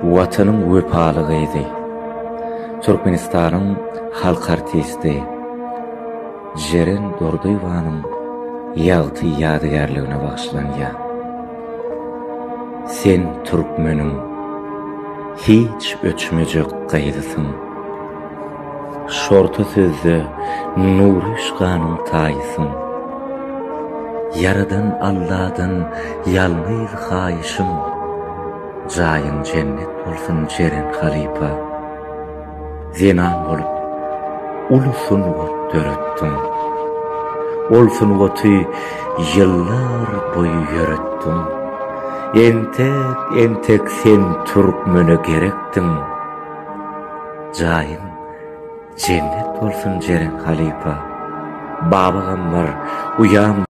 Watanyň wepalygy. Türkmenistanyň halk artisti Jeren Dordoýwanyň ýagty ýadygarlygına bagşlanýar. Sen türkmeniň hiç öçmejek gaýdysyň. Şorta sözde nur ışganyň taýysyň. Yaradan Allah'dan yalnız haýyşym. Jaýyň cennet bolsun Jeren Halipa. Zenan bolup ulusun döretdim. Olsun goty ýyllar boýu ýöretdim. Entek sen türkmene gerekdim. Jaýyň cennet bolsun Jeren Halipa. Baba gambar uyam